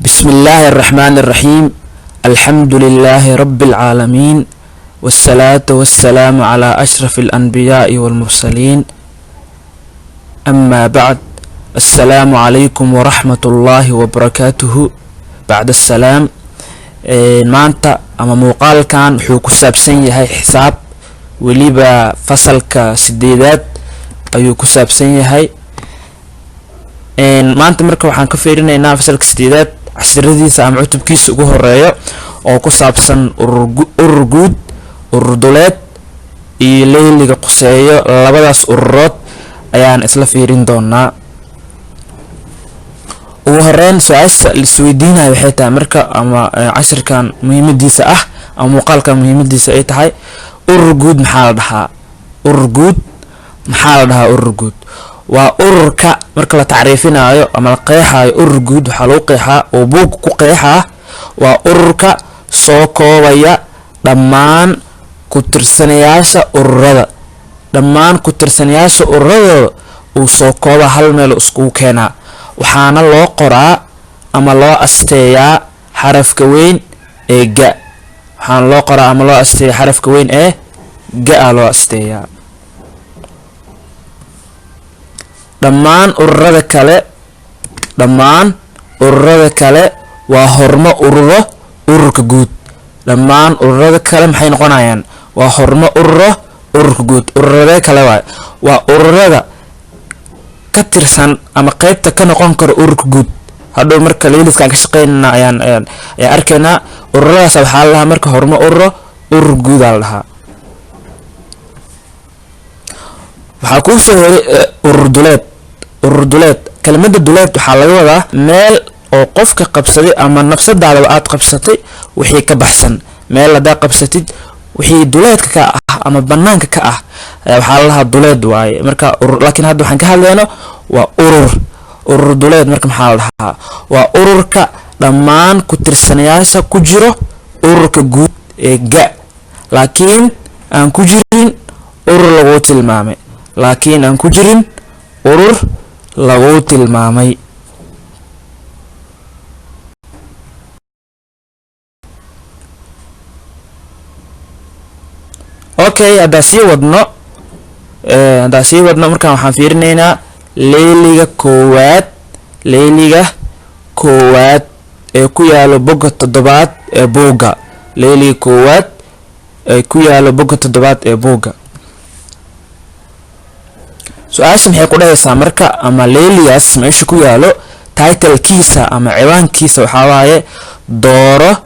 بسم الله الرحمن الرحيم. الحمد لله رب العالمين، والصلاة والسلام على أشرف الأنبياء والمرسلين. أما بعد، السلام عليكم ورحمة الله وبركاته. بعد السلام، maanta ama muuqaalkan wuxuu ku saabsan yahay xisaab, weliba fasalka 8aad ayuu ku saabsan yahay. maanta marka waxaan ka fiirinaynaa fasalka 8aad casharadiisa ama cutubkiisa ugu horeeyo oo ku saabsan urur guud, urur duleed iyo leyliga quseeyo. labadaas ururood ayaan isla fiirin doonaa. ugu horeyn su-aasha la isweydiinayo waxay tahay marka ama casharkan muhiimadiisa ah ama muuqaalkan muhiimadiisa ay tahay urur guud maxaa la dhahaa? urur guud maxaa la dhahaa? urur guud waa ururka marka la tacriifinayo ama la qeexayo. urur guud waxaa lagu qeexaa oo buug ku qeexaa waa ururka soo koobaya dhammaan ku tirsanayaasha ururada, dhammaan ku tirsanayaasha ururadooda uu soo kooba hal meel iskugu keenaa. waxaana loo qoraa ama loo asteeyaa xarafka weyn ee ga. waxaana loo qoraa ama loo asteeyaa xarafka weyn ee ga loo asteeyaa. dhammaan ururada kale waa hormo ururo ururka guud. dhammaan ururada kale maxay noqonayaan? waa hormo ururo ururka guud. ururada kale waa ururada ka tirsan ama qaybta ka noqon kara ururka guud. hadhow marka leeliskaan ka shaqeynana ayaan arkaynaa. ururadaas waxaa la dhahaa marka hormo ururo urur guud la dhahaa. waxaa kuu soo horay urur duleed. urur duleed, kelimada duleed waxaa laga wadaa meel oo qofka qabsaday ama nafsadaadaba aad qabsatay wixii ka baxsan. meel hadaa qabsatid wixii duleedka ka ah ama banaanka ka ah waxaa la dhahaa duleed waaye. marka laakiin hadda waxaan ka hadlayno waa urur. urur duleed marka maxaa la dhahaa? waa ururka dhammaan ku tirsanayaasha ku jiro ururka guud ee ga, laakiin aan ku jirin urur lagu tilmaamay. laakiin aan ku jirin urur lagu tilmaamay. okay, haddaa sii wadno markaan waxaan fiirinaynaa leyliga koowaad ee ku yaalo boga 7aad ee buugga. leyliga koowaad ee ku yaalo boga 7aad ee buugga. su-aasha maxay ku dhahaysaa marka ama leyligaas meesha ku yaalo titlekiisa ama ciwaankiisa waxaa waaye dooro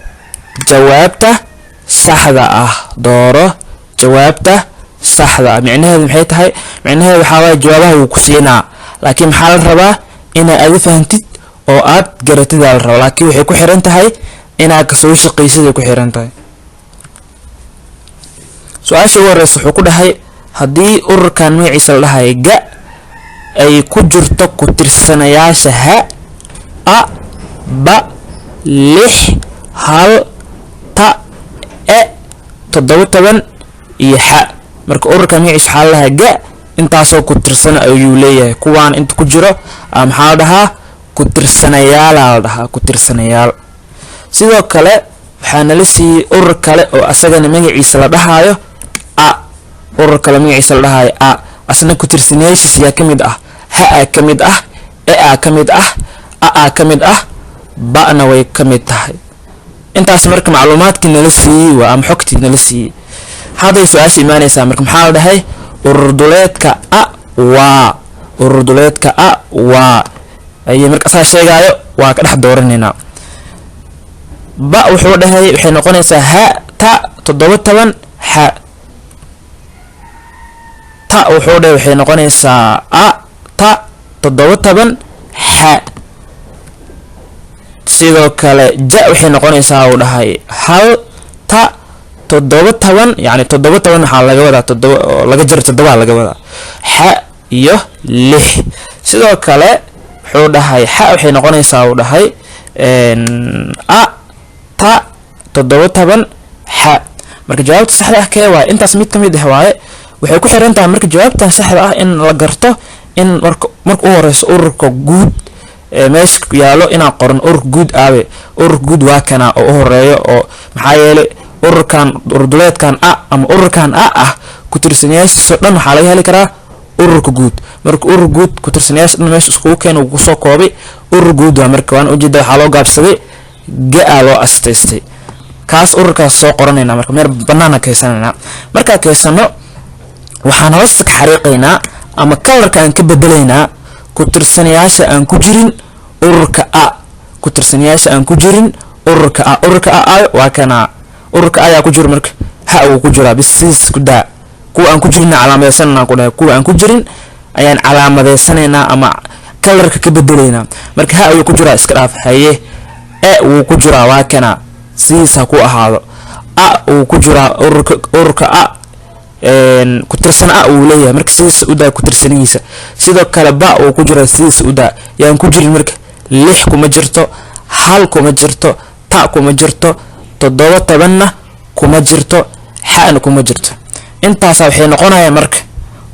jawaabta saxda ah. dooro jawaabta saxda ah. micnaheedu maxay tahay? micnaheedu waxaa waaye jawaabaha wuu ku siinaa, laakiin maxaa la rabaa inaad adi fahantid oo aad garatidaa la rabo. laakiin waxay ku xiran tahay inaad kasoo shaqaysiday ku xiran tahay. su-aasha ugu horeysa wuxuu ku dhahay haddii ururkan magaciisa la dhahay ga ay ku jirto ku tirsanayaasha ha, a, ba, 6, hal, ta, e, 17 iyo xa. marka ururkan magaciisa waxaa la dhahaa ga, intaasoo ku tirsana ayuu leeyahay. kuwaan inta ku jiro maxaa la dhahaa? ku tirsanayaal la dhahaa. ku tirsanayaal. sidoo kale waxaa nala siiyey urur kale oo asagana magaciisa la dhahayo a. urur kale magaciisa la dhahayo a, asna ku tirsanayaashiisa yaa ka mid ah ha a ka mid ah, e a ka mid ah, a ka mid ah, ba'na way ka mid tahay. intaas marka macluumaadkii nala siiyey waa ama xogtii nala siiyey. hadday su-aasha imaanaysaa marka maxaa la dhahay? urur duleedka a waa. urur duleedka a waa ayay marka asaa sheegaayo waa ka dhex dooranaynaa. ba wuxuu dhahay waxay noqonaysaa ha, ta, 17 xa. ta wuxuu dhahay waxay noqonaysaa a, ta, 17 xa. sidoo kale ja waxay noqonaysaa uu dhahay hal, ta, 17 yani 17 waxaa laga wadaa 7 laga jaro 7 laga wadaa. xa iyo 6. sidoo kale wuxuu dhahay xa waxay noqonaysaa uu dhahay a, ta, 17 xa. marka jawaabta saxda ah kee waaye? intaas mid ka mid ah waaye. waxay ku xiran tahay marka jawaabtan saxda ah in la garto in marka u horeyso ururka guud meesha yaalo inaan qoran ururka guud aabe ururka guud waa kana oo u horeeyo oo maxaa yeelay ururduleedkan a ama ururkan a ah ku tirsanayaashiisa dhan waxaa laga heli karaa ururka guud marka urur guud ku tirsanayaasha dhan meesha iskugu keeno uu soo koobay urur guud waa marka waan ujeeda waxaa loo gaabsaday ga loo astaystay kaas ururkaas soo qoranayna marka meel banaana kaysanayna marka kaysano waxaan hoos ka xariiqaynaa ama colorka aan ka bedelaynaa ku tirsanayaasha aan ku jirin ururka a ku tirsanayaasha aan ku jirin ururka a waa kana ururka ayaa ku jira marka ha uu ku jira bis ku daa kuwa aan ku jirin calaamadeysanana ku dhahay kuwa aan ku jirin ayaan calaamadeysanayna ama colorka ka bedelaynaa marka ha uu ku jira iska dhaaf haye uu ku jira waa kana siisa ku ahaado a uu ku jira ururka a ku tirsan a uu leeyahay marka siisa u daa ku tirsanihiisa sidoo kale ba uu ku jira siisa u daa yaan ku jirin marka 6 kuma jirto 1 kuma jirto ta kuma jirto 7 na kuma jirto xana kuma jirto intaas waxay noqonayaan marka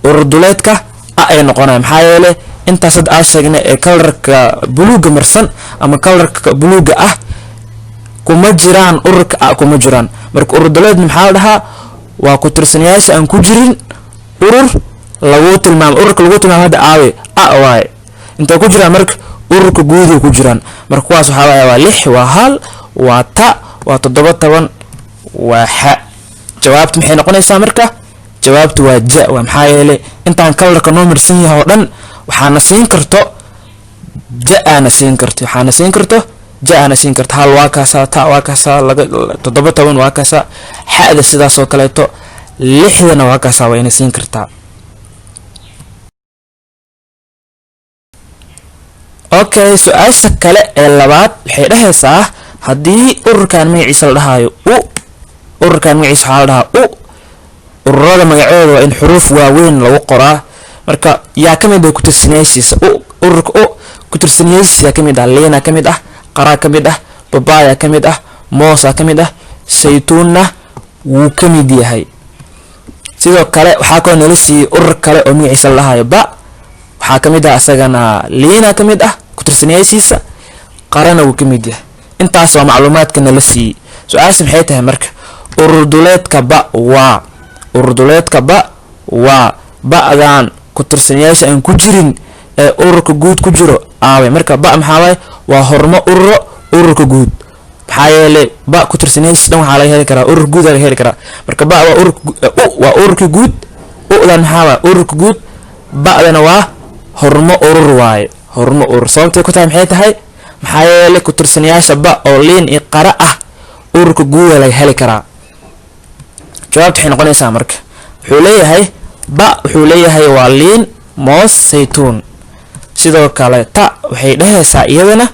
ururduleedka a ay noqonayaan maxaa yeelay intaas had aan sheegnay ee colorka buluuga marsan ama colorka buluuga ah kuma jiraan ururka a kuma jiraan marka ururduleed maxaa la dhahaa waa ku tirsanayaasha aan ku jirin urur lagu tilmaamo ururka lagu tilmaamo hada aawe a waay inta ku jiraan marka ururka guud ku jiraan marka kuwaas waxa waa 6 waa hal waa ta waa 7 waa xa jawaabtu maxay noqonaysaa marka jawaabtu waa ja waa maxaa yeelay intaan colorka noo marsan yahay oo dhan waxaana siin karto ja ana siin karto waxaana siin karto ja ana siin karto hal waa kaasa ta waa kaasa 7 waa kaasa xaada sidaas oo kaleeto 6dana waa kaasa waa inay siin kartaa okay su'aasha kale ee labaad waxay dhahaysaa hadii ururkan magaciisa la dhahayo ururkan magaciisa waxa la dhahaa ururada magacooda waa in xuruuf waaweyn lagu qoraa marka yaa kamid ah ku tirsanayaashiisa ururka ku tirsanayaashiisa kamid ah leena kamid ah qara kamid ah babaya kamid ah moosa kamid ah saytuunna wuu kamid yahay sidoo kale waxa koo noloshii urur kale oo magaciisa la dhahayo ba waxa kamid ah asagana leena kamid ah ku tirsanayaashiisa qarana wuu kamid yahay intaas waa macluumaadka noloshii su'aasha maxay tahay marka ururduleedka waa ba'dan ku tirsanayaasha aan ku jirin ee ururka guud ku jiro aawe marka ba maxaa waay waa hormo ururka guud maxaa yeelay ba ku tirsanayaasha dhan waxa laga heli karaa urur guud laga heli karaa marka ba waa ururka guud dan maxaa waay ururka guud ba'dana waa hormo urur waaye hormo urur sababtay ku tahay maxay tahay maxaa yeelay ku tirsanayaasha ba oo leen iyo qara ah ururka guud laga heli karaa jawaabtu waxay noqonaysaa marka wuxuu leeyahay waa liin moos saytuun sidoo kale ta waxay dhahaysaa iyadana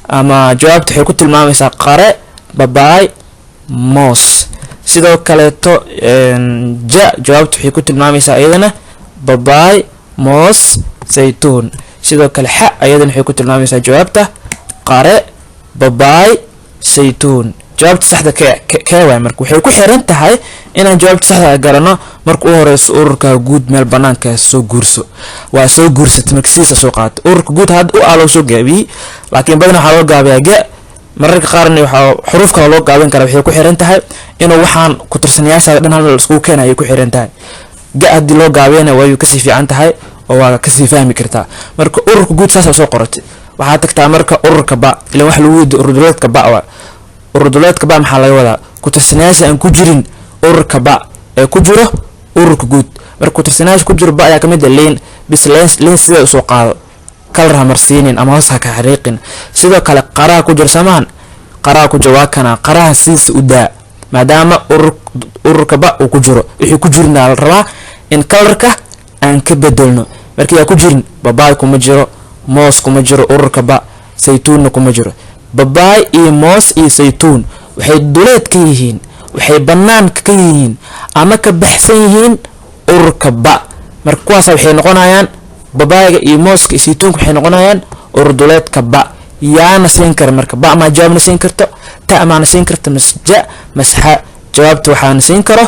ama jawaabtu waxay ku tilmaamaysaa qare babaay moos sidoo kale to jawaabtu waxay ku tilmaamaysaa iyadana babaay moos saytuun sidoo kale xa iyadana waxay ku tilmaamaysaa jawaabta qare babaay saytuun jawaabta saxda ka waa marka waxay ku xiran tahay inaan jawaabta saxda garano marka uu horeyso ururka guud meel banaanka soo guurso waa soo guursatay marka siisa soo qaato ururka guud had u aalo soo gaabi laakiin badanaa waxa loo gaabiyaa ga mararka qaarna waxa xuruuf kale loo gaabin karaa waxay ku xiran tahay inuu waxaan ku tirsanayaasha dhan hal meel isku keenayo ku xiran tahay ga hadii loo gaabiyana way ka sii fiican tahay oo waa ka sii fahmi kartaa marka ururka guud saas soo qoratay waxa tagtaa marka ururka ba ilaa wax lagu weydiiyo ururduleedka ba waa ururduleedka ba maxaa laga wadaa ku tirsanayaasha aan ku jirin ururka ba ee ku jiro ururka guud marka ku tirsanayaasha ku jiro ba ayaa kamid ah leen bis leen sida soo qaado kalra marsiinin ama hoos ha ka xariiqin sidoo kale qaraa ku jiro samaan qaraa ku jawaa kana qaraa siis u daa maadaama ururka ba uu ku jiro wixii ku jirna la rabaa in colorka aan ka bedelno markii ay ku jirin babaay kuma jiro moos kuma jiro ururka ba saytuunna kuma jiro babaay iyo moos iyo saytuun waxay duleed ka yihiin waxay banaanka ka yihiin ama ka baxsan yihiin ururka ba marka kuwaas waxay noqonayaan babaayga iyo mooska iyo saytuunka waxay noqonayaan urur duleedka ba yaana siin kara marka ba ma jawaabna siin karto ta ma siin karto masja masxa jawaabtu waxaan siin karo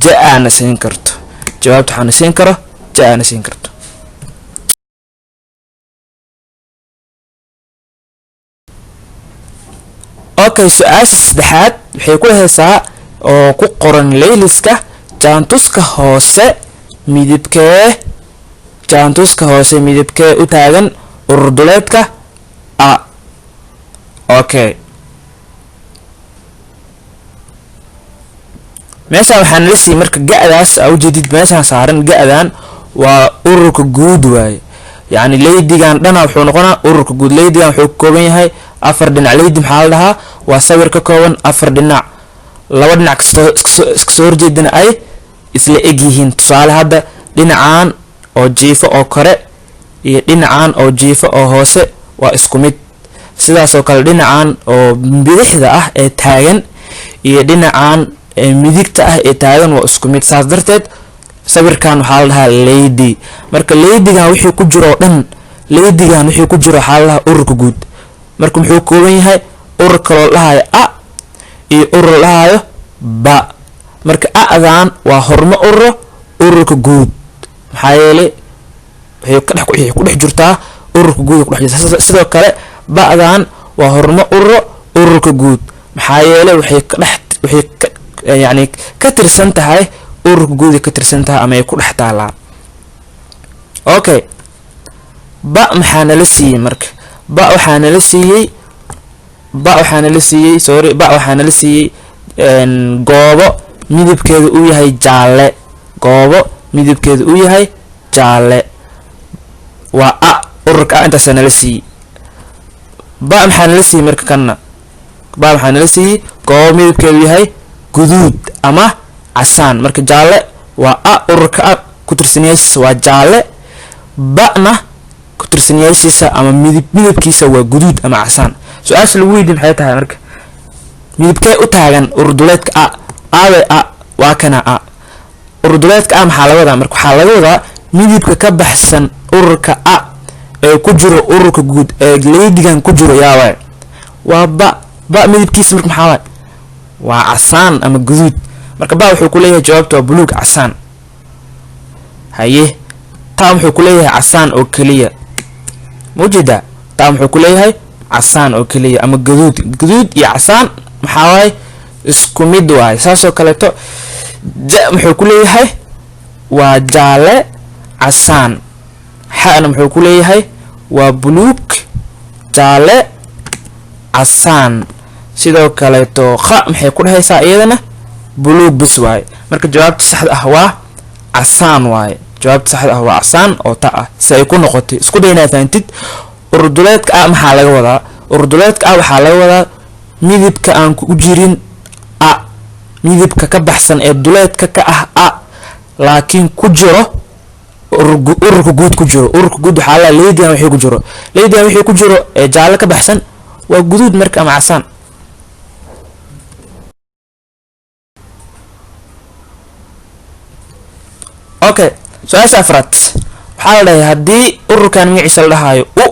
ja ana siin karto jawaabtu waxaan siin karo ja ana siin karto okay su-aasha saddexaad waxay ku dhahaysaa oo ku qoran layliska jaantuska hoose midabkee u taagan urur duleedka a. okay meeshaan waxaa nala siiyey marka ga-daas aa ujeedid meeshaan saaran ga-dan waa ururka guud waaye, yacni leydigan dhana wuxuu noqonaa ururka guud. leydigan wuxuu ka kooban yahay 4 dhinac. leydi maxaa la dhahaa? waa sawir ka kooban 4 dhinac, 2 dhinac iska soo horjeedana ay isla eg yihiin. tusaale hadda dhinacan oo jiifo oo kore iyo dhinacan oo jiifo oo hoose waa isku mid. sidaas oo kale dhinacan oo bidixda ah ee taagan iyo dhinacan midigta ah ee taagan waa isku mid. saas darteed sawirkan waxaa la dhahaa leydi. marka leydigan wixii ku jiro oo dhan, leydigan wixii ku jiro waxaa la dhahaa ururka guud. marka muxuu kooban yahay urur kaloo dhahayo a iyo urur dhahayo ba. marka a'dan waa hormo ururka guud, maxaa yeelay waxay ku dhex jirtaa ururka guud ku dhex jirtaa. sidoo kale ba'dan waa hormo ururka guud, maxaa yeelay waxay yani ka tirsan tahay ururka guud ka tirsan tahay ama ay ku dhex taalaa. okay ba maxaa nala siiyey marka? ba waxaa nala siiyey goobo midabkeedu uu yahay jaalle. goobo midabkeedu uu yahay jaalle waa a, ururka a intaasa nala siiyey. ba maxaa nala siiyey marka kanna? ba maxaa nala siiyey goobo midabkeedu yahay guduud ama casaan. marka jaalle waa a, ururka a ku tirsanyaashiisa waa jaalle, ba'na ku tirsanyaashiisa ama midabkiisa waa guduud ama casaan. su-aasha lagu weydiin maxay tahay marka? midabkee u taagan ururduleedka a? aaway a, waa kana a. ururduleedka a maxaa laga wadaa marka? waxaa laga wadaa midabka ka baxsan ururka a ee ku jiro ururka guud ee leydigan ku jiro yaaway waa ba. midabkiisa marka maxaa waay? waa casaan ama guduud. marka ba wuxuu ku leeyahay jawaabta waa buluug casaan. haye taa wuxuu ku leeyahay casaan oo keliya, mawjida? taa wuxuu ku leeyahay casaan oo keliya ama guduud iyo casaan maxaa waay? isku mid waay. saasoo kaleeto ja muxuu ku leeyahay waa jaalle casaan. xana muxuu ku leeyahay waa buluug jaalle casaan. sidoo kaleeto qa maxay ku dhahaysaa iyadana buluug bis waaye. marka jawaabta saxda ah waa casaan waaye. jawaabta saxda ah waa casaan oo ta ah si ay ku noqotay. isku day inaad fahantid. ururduleedka a maxaa laga wadaa? ururduleedka a waxaa laga wadaa midabka aan ku jirin a, midabka ka baxsan ee duleedka ka ah a laakiin ku jiro ururka guud ku jiro. ururka guud waxaa la leydigan wixii ku jiro. leydigan wixii ku jiro ee jaalle ka baxsan waa guduud marka ama casaan. okay su-aasha afraad waxaa la dhahay haddii ururkan magaciisa la dhahayo u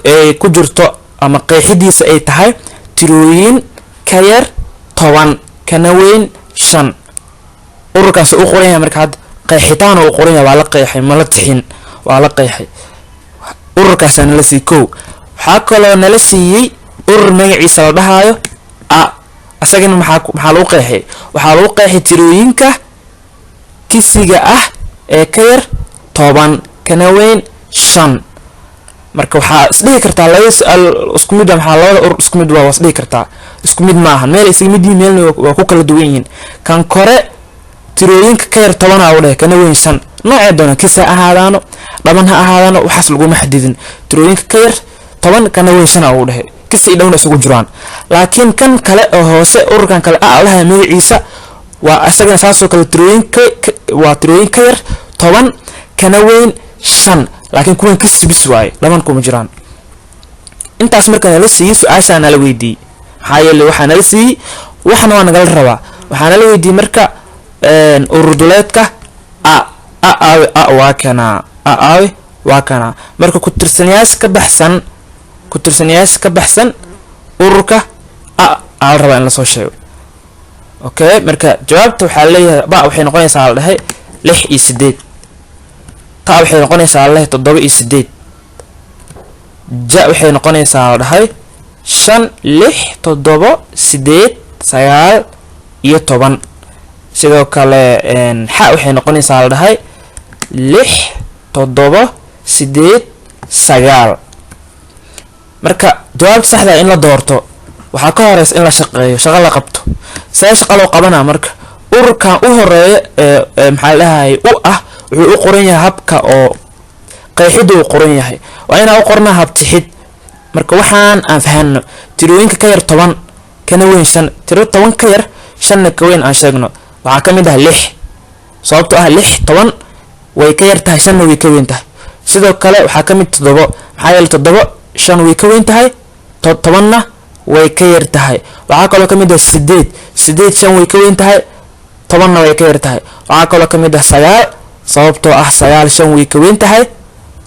ee ku jirto ama qeexidiisa ay tahay tirooyin ka yar 10 kana weyn 5. ururkaas u qoran yahay marka hadda qeexitaan uu qoran yahay waa la qeexay ma la tixin waa la qeexay. ururkaas nala siiyey kow. waxaa kaloo nala siiyey urur magaciisa la dhahayo a. asagana maxaa lagu qeexay? waxaa lagu qeexay tirooyinka kisiga ah ee ka yar 10 kana weyn 5. marka waxaa isdhihi kartaa laba su'aal isku mid ah. maxaa labada urur isku mid waa isdhihi kartaa isku mid maaha, meel isaga mid yihiin meelna waa ku kala duwan yihiin. kan kore tirooyinka ka yar 10 aa u dhahay kana weyn 5. noocee doona kisa ahaadaano dhaban ha ahaadaano waxaas laguma xadidin. tirooyinka ka yar 10 kana weyn 5 aa u dhahay kisa dhawna isugu jiraan. laakiin kan kale oo hoose ururkan kale a lahayn magaciisa waa asagana saasoo kale tirooyinka waa tirooyin ka yar 10 kana weyn 5 laakiin kuwan kisi bis waaye dhaban kuma jiraan. intaas marka nala siiyey su-aasha nala weydiiyey maxaa yeelay waxaa nala siiyey waxna waa nagala rabaa. waxaa nala weydiiyey marka ururduleedka a waa kana waa kana. marka ku tirsanayaasha ka baxsan ururka a la rabaa in la soo sheego. okay marka jawaabta waxaa leeyahay ba waxay noqonaysaa la dhahay 6 iyo 8. ta waxay noqonaysaa la dhahay 7 iyo 8. ja waxay noqonaysaa la dhahay shan lix toddoba sideed sagaal iyo toban sidoo kale xa waxay noqonaysaa la dhahay lix toddoba sideed sagaal marka jawaabta saxda in la doorto waxaa ka horeysa in la shaqeeyo shaqo la qabto see shaqo loo qabanaa marka ururkan u horeeya maxaa la dhahay u ah wuxuu u qoran yahay habka oo qeexida uu qoran yahay waa inaa u qornaa habtixid marka waxaan aan fahanno tirooyinka ka yar 10 kana weyn 5 tiro 10 ka yar 5 ka weyn aan sheegno waxaa ka mid ah 6 sababtoo ah 6 10 way ka yar tahay 5 way ka weyn tahay sidoo kale waxaa ka mid 7 maxaa yeelay 7 5 way ka weyn tahay 10na way ka yar tahay waxaa kaloo ka mid ah 8 5 way ka weyn tahay 10na way ka yar tahay waxaa kaloo ka mid ah 9 sababtoo ah 9 way ka weyn tahay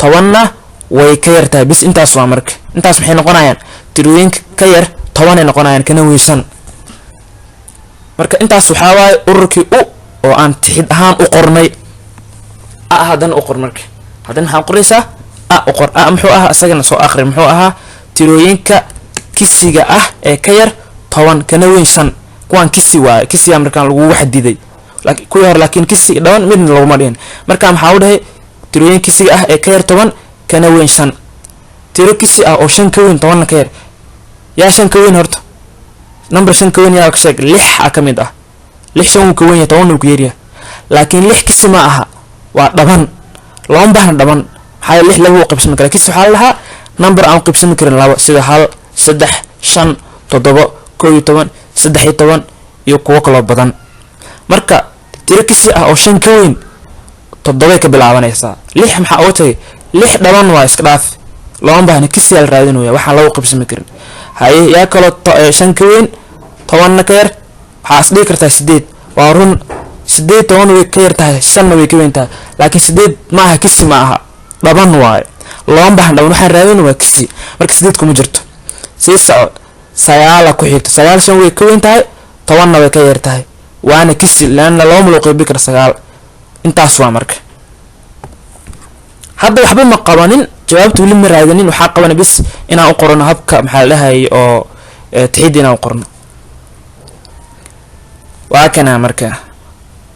10na way ka yar tahay bis intaas waa marka intaas maxay noqonayaan tirooyinka ka yar 10 ay noqonayaan kana weyn marka intaas waxa waay ururkii u oo aan tixid ahaan u qornay hadan u qor marka hadan waxaan qoraysaa u qor muxuu ahaa asagana soo akhri muxuu ahaa tirooyinka kisiga ah ee ka yar 10 kana weyn 5 kuwan kisi waa kisi markaan lagu xadiday laakiin ku yar laakiin kisi dhawan mid lagu ma dhigin marka maxaa u dhahay tirooyinka kisiga ah ee ka yar 10 kana weyn 5 tiro kisi ah oo 5 ka weyn 10 ka yar yaa 5 ka weyn horta number 5 ka weyn yaa ka sheeg 6 ka mid ah 6 5 ka weyn 10 ku yar laakiin 6 kisi ma aha waa dhaban loo baahan dhaban maxaa 6 lagu qibsan kara kisi waxa lahaa number aan qibsan karin laba sida 1 3 5 7 11 13 iyo kuwa kala badan marka tiro kisi ah oo 5 ka weyn 7 ka bilaabanaysa 6 maxaa oo tagay 6 dhaban waa iska dhaaf loo baahan kisi al raadinaya waxa lagu qibsan karin haye yaa kala 5 ka weyn 10 ka yar waxa asdii kartaa 8 waa run 8 way ka yar tahay 5 way ka weyn tahay laakiin 8 ma aha kisi ma aha dhaban waay loo baahan dhaban waxa raadinaya kisi marka 8 kuma jirto sii socod sagaal ku xigta 9 way ka weyn tahay 10 way ka yar tahay waana kisi laana loo mulqaybi kara 9 intaas waa marka hadda waxba ma qabanin jawaabtu wali ma raadinin waxa qabanay bis inaan u qorno habka maxaa la dhahay oo tixid inaan u qorno waa kana marka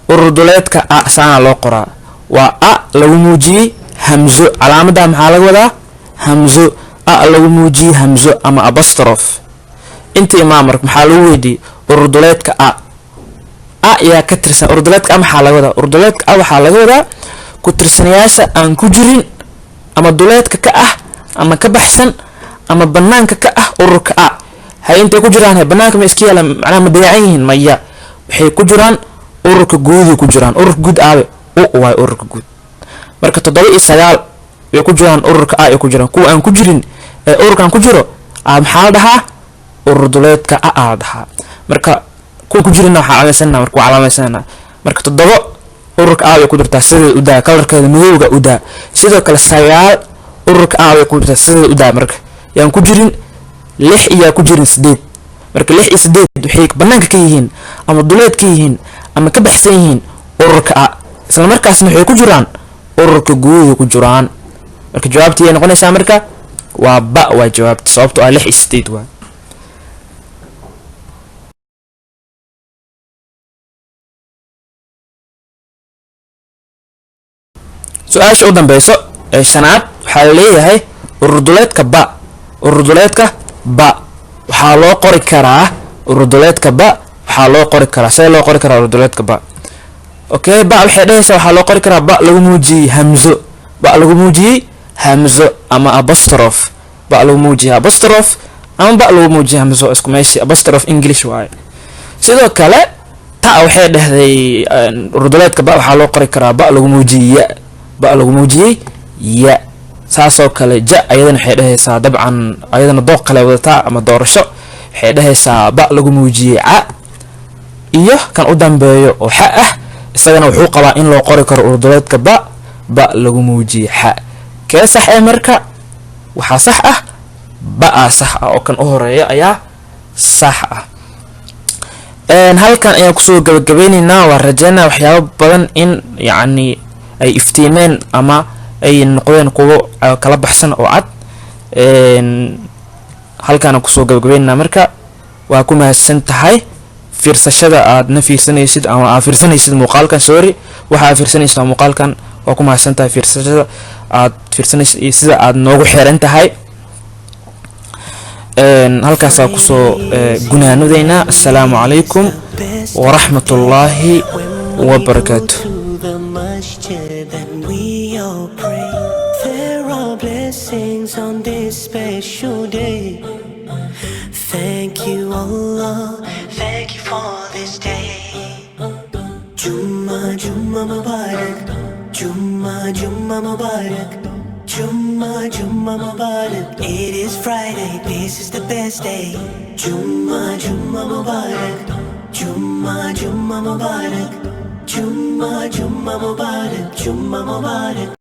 urduleedka a saana loo qoraa waa a lagu muujiyay hamzo calaamada maxaa laga wadaa hamzo a lagu muujiyay hamzo ama apostrophe inta imaam marka maxaa lagu weydiiyay urduleedka a yaa ka tirsan urduleedka maxaa laga wadaa urduleedka a waxaa laga wadaa ku tirsanayaasha aan ku jirin ama duleedka ka ah ama ka baxsan ama banaanka ka ah ururka a hay intay ku jiraan banaanka ma iska yaala macnaha ma dayacan yihiin maya waxay ku jiraan ururka guud ku jiraan ururka guud aabe waay ururka guud marka 7 iyo 9 way ku jiraan ururka a ay ku jiraan kuwa aan ku jirin ee ururkan ku jiro maxaa la dhahaa urur duleedka a dhahaa marka kuwa ku jirina waxa calaamaysana marka calaamaysana marka 7 ururka a way ku jirtaa sida u daa kalarkeeda madowga u daa sidoo kale 9 ururka a way ku jirtaa sida u daa marka yaan ku jirin 6 iyo ku jirin 8 marka 6 iyo 8 waxay banaanka ka yihiin ama duleed ka yihiin ama ka baxsan yihiin ururka a isla markaasna waxay ku jiraan ururka guud ku jiraan marka jawaabtu ay noqonaysaa marka waa ba waa jawaabta sababtoo ah 6 iyo 8 waa su'aasha u dambayso ee shanaad waxa la leeyahay urduleedka ba waxaa loo qori karaa urduleedka ba waxaa loo qori karaa see loo qori karaa urduleedka ba okay ba waxay dhahaysaa waxaa loo qori karaa ba lagu muujiyay hamzo ama apostrophe ba lagu muujiyay apostrophe ama ba lagu muujiyay hamzo isku meeshii apostrophe English waaye sidoo kale ta waxay dhahday urduleedka ba waxaa loo qori karaa ba lagu muujiyay ya saasoo kale ja ayadana waxay dhahaysaa dabcan ayadana dooq kale wadataa ama doorasho waxay dhahaysaa ba lagu muujiyay a iyo kan u dambeeyo oo xa ah isagana wuxuu qabaa in loo qori karo urduleedka ba lagu muujiyay xa kee sax ee marka waxa sax ah ba sax ah oo kan u horeeya ayaa sax ah halkan ayaan kusoo gabagabaynaynaa waa rajaynaa waxyaabo badan in yacni ay iftiimeen ama ay noqdeen kuwo kala baxsan oo cad halkaana kusoo gabagabeynaa. marka waa ku mahadsan tahay fiirsashada aadna fiirsanaysid ama aad fiirsanaysid muuqaalkan. sorry, waxa aad fiirsanaysaa muuqaalkan. waa ku mahadsan tahay fiirsashada aad fiirsanaysid iyo sida aad noogu xiran tahay. halkaasaa kusoo gunaanadeynaa. assalaamu calaykum waraxmatullaahi wabarakaatu. On this special day, thank you Allah, thank you for this day. Jumma Jumma Mubarak, Jumma Jumma Mubarak, Jumma Jumma Mubarak. It is Friday, this is the best day. Jumma Jumma Mubarak, Jumma Jumma Mubarak, Jumma Jumma Mubarak, Jumma Mubarak.